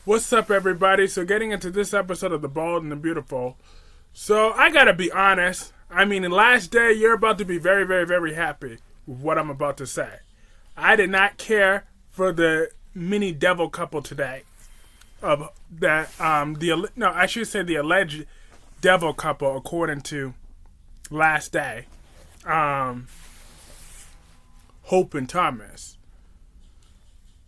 What's up, everybody? So, getting into this episode of The Bold and the Beautiful. So, I gotta be honest. I mean, in last day, you're about to be very, very, very happy with what I'm about to say. I did not care for the mini devil couple today. Of that, I should say the alleged devil couple, according to last day. Hope and Thomas.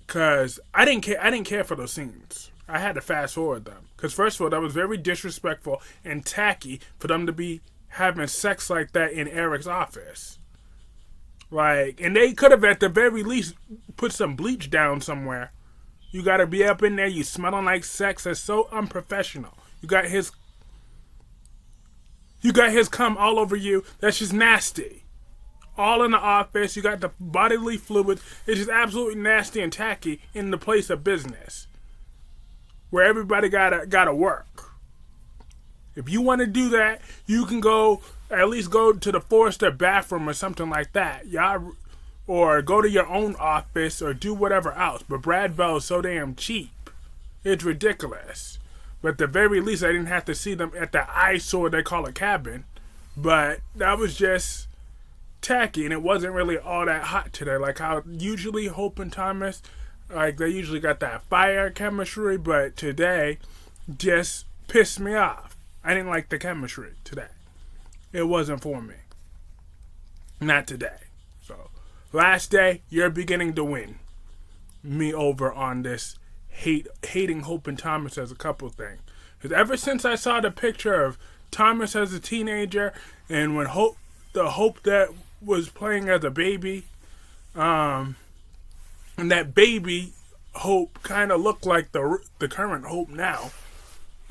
Cause I didn't care for those scenes. I had to fast forward them. Cause first of all, that was very disrespectful and tacky for them to be having sex like that in Eric's office. Like, and they could have at the very least put some bleach down somewhere. You gotta be up in there, you smelling like sex. That's so unprofessional. You got his cum all over you. That's just nasty. All in the office. You got the bodily fluids. It's just absolutely nasty and tacky in the place of business, where everybody gotta work. If you want to do that, you can at least go to the Forrester bathroom or something like that. Y'all, or go to your own office or do whatever else. But Brad Bell is so damn cheap. It's ridiculous. But at the very least, I didn't have to see them at the eyesore they call a cabin. But that was just tacky, and it wasn't really all that hot today. Like how usually Hope and Thomas, like they usually got that fire chemistry, but today just pissed me off. I didn't like the chemistry today. It wasn't for me. Not today. So, last day, you're beginning to win me over on this hating Hope and Thomas as a couple thing. Because ever since I saw the picture of Thomas as a teenager, and when the Hope that was playing as a baby, and that baby Hope kind of looked like the current Hope now,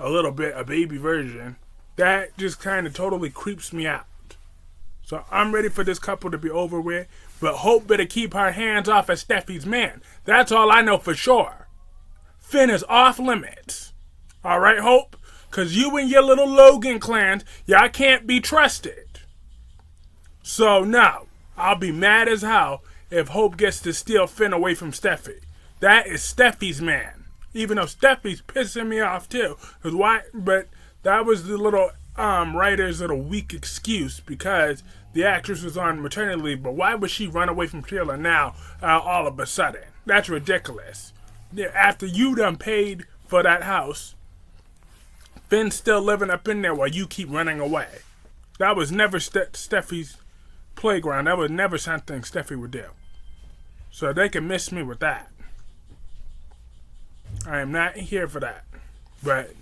a little bit, a baby version, that just kind of totally creeps me out. So I'm ready for this couple to be over with, but Hope better keep her hands off of Steffi's man. That's all I know for sure. Finn is off limits. Alright, Hope? Because you and your little Logan clans, y'all can't be trusted. So, no, I'll be mad as hell if Hope gets to steal Finn away from Steffi. That is Steffi's man. Even though Steffi's pissing me off too. But that was the little writer's little weak excuse because the actress was on maternity leave. But why would she run away from Sheila now all of a sudden? That's ridiculous. After you done paid for that house, Finn's still living up in there while you keep running away. That was never Steffi's playground. That was never something Steffi would do. So they can miss me with that. I am not here for that. But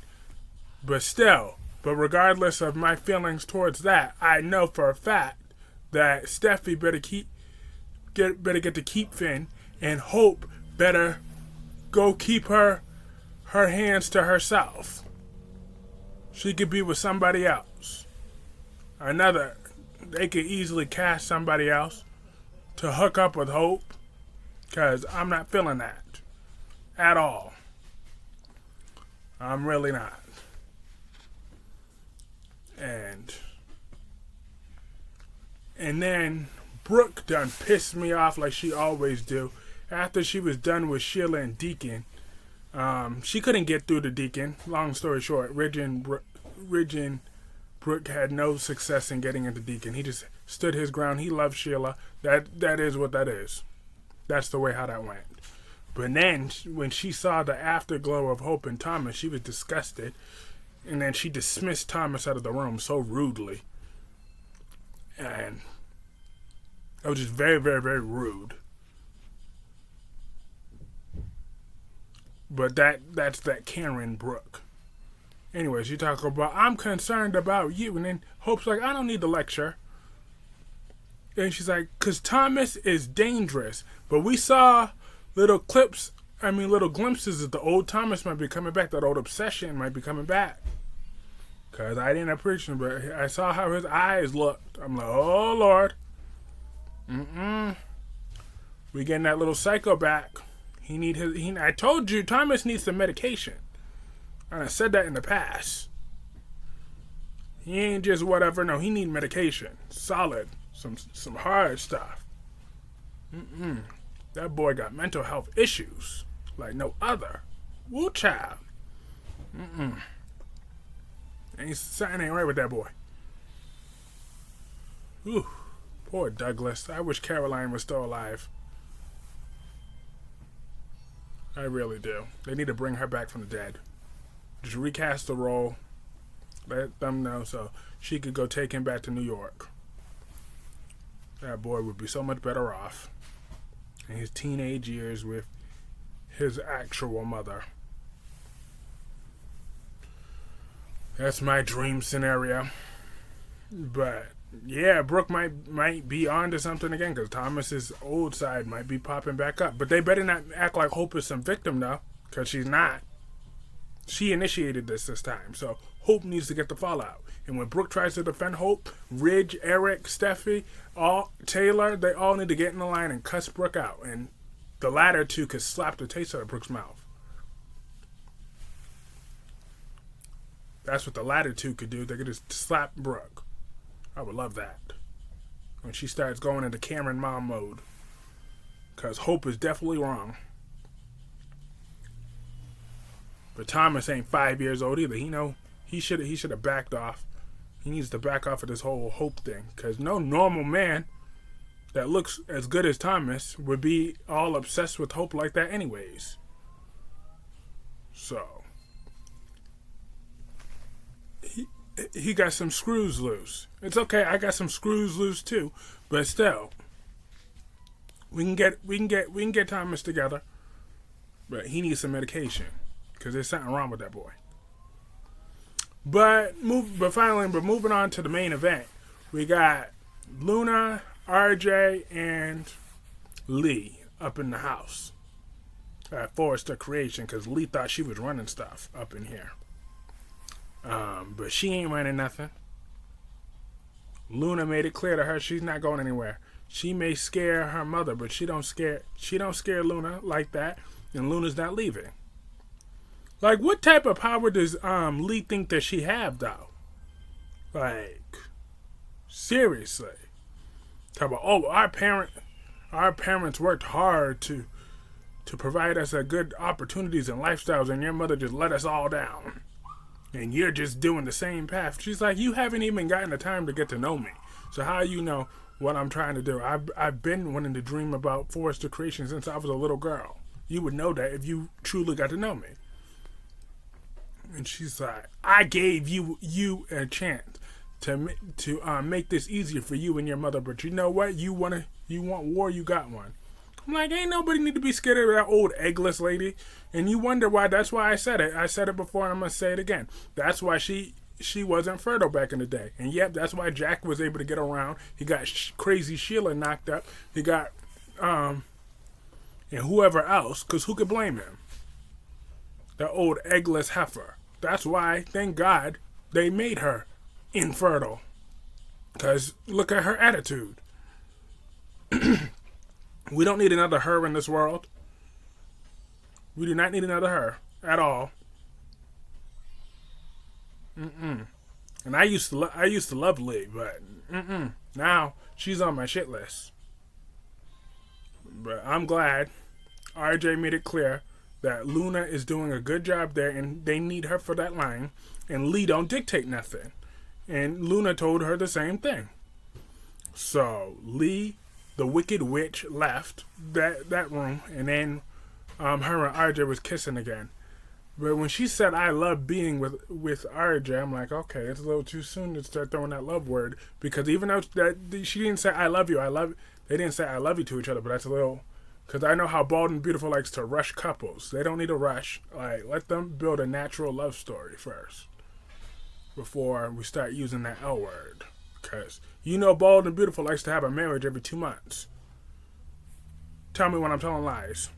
regardless of my feelings towards that, I know for a fact that Steffi better get to keep Finn, and Hope better go keep her hands to herself. She could be with somebody else. They could easily cast somebody else to hook up with Hope, because I'm not feeling that at all. I'm really not. And then Brooke done pissed me off like she always do. After she was done with Sheila and Deacon, she couldn't get through to Deacon. Long story short, Ridge and Brooke had no success in getting into Deacon. He just stood his ground. He loved Sheila. That is what that is. That's the way how that went. But then, when she saw the afterglow of Hope and Thomas, she was disgusted. And then she dismissed Thomas out of the room so rudely. And that was just very, very, very rude. But that's that Karen Brooke. Anyways, you talk about, I'm concerned about you. And then Hope's like, I don't need the lecture. And she's like, because Thomas is dangerous. But we saw little glimpses that the old Thomas might be coming back. That old obsession might be coming back. Because I didn't appreciate it, but I saw how his eyes looked. I'm like, oh, Lord. We getting that little psycho back. I told you, Thomas needs some medication. And I said that in the past. He ain't just whatever. No, he need medication. Solid. Some hard stuff. That boy got mental health issues like no other. Woo child. Something ain't right with that boy. Ooh, poor Douglas. I wish Caroline was still alive. I really do. They need to bring her back from the dead. Just recast the role. Let them know so she could go take him back to New York. That boy would be so much better off in his teenage years with his actual mother. That's my dream scenario. But yeah, Brooke might be onto something again because Thomas's old side might be popping back up. But they better not act like Hope is some victim though, because she's not. She initiated this time, so Hope needs to get the fallout. And when Brooke tries to defend Hope, Ridge, Eric, Steffi, Taylor, they all need to get in the line and cuss Brooke out. And the latter two could slap the taste out of Brooke's mouth. That's what the latter two could do. They could just slap Brooke. I would love that. When she starts going into Cameron mom mode. Because Hope is definitely wrong. But Thomas ain't 5 years old either. He should have backed off. He needs to back off of this whole Hope thing. Because no normal man that looks as good as Thomas would be all obsessed with Hope like that anyways. So he got some screws loose. It's okay, I got some screws loose too, but still, we can get Thomas together, but he needs some medication because there's something wrong with that boy. But moving on to the main event, we got Luna, RJ, and Lee up in the house at Forrester Creation because Lee thought she was running stuff up in here. But she ain't running nothing. Luna made it clear to her she's not going anywhere. She may scare her mother, but she don't scare Luna like that, and Luna's not leaving. Like, what type of power does Lee think that she have though? Like, seriously. Talk about, our parents worked hard to provide us a good opportunities and lifestyles, and your mother just let us all down. And you're just doing the same path. She's like, you haven't even gotten the time to get to know me. So how you know what I'm trying to do? I've been wanting to dream about Forrester Creation since I was a little girl. You would know that if you truly got to know me. And she's like, I gave you a chance to make this easier for you and your mother, but you know what? You want war, you got one. I'm like, ain't nobody need to be scared of that old eggless lady. And you wonder why. That's why I said it. I said it before and I'm going to say it again. That's why she wasn't fertile back in the day. And yep, that's why Jack was able to get around. He got crazy Sheila knocked up. He got, and whoever else, because who could blame him? The old eggless heifer. That's why, thank God, they made her infertile. Because look at her attitude. We don't need another her in this world. We do not need another her at all. And I used to love Lee, but now she's on my shit list. But I'm glad RJ made it clear that Luna is doing a good job there, and they need her for that line. And Lee don't dictate nothing. And Luna told her the same thing. So Lee, the Wicked Witch, left that room, and then her and RJ was kissing again. But when she said, I love being with RJ, I'm like, okay, it's a little too soon to start throwing that love word. Because even though she didn't say, I love you, they didn't say, I love you to each other, but that's a little, because I know how Bald and Beautiful likes to rush couples. They don't need to rush. Like, let them build a natural love story first before we start using that L word. Because Bald and Beautiful likes to have a marriage every 2 months. Tell me when I'm telling lies.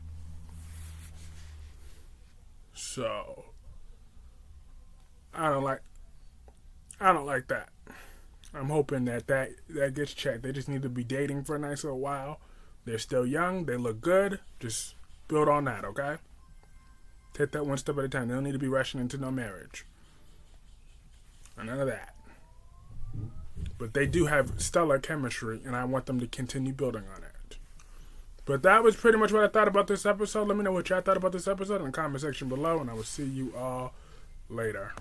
So, I don't like that. I'm hoping that gets checked. They just need to be dating for a nice little while. They're still young. They look good. Just build on that, okay? Take that one step at a time. They don't need to be rushing into no marriage. None of that. But they do have stellar chemistry, and I want them to continue building on it. But that was pretty much what I thought about this episode. Let me know what y'all thought about this episode in the comment section below, and I will see you all later.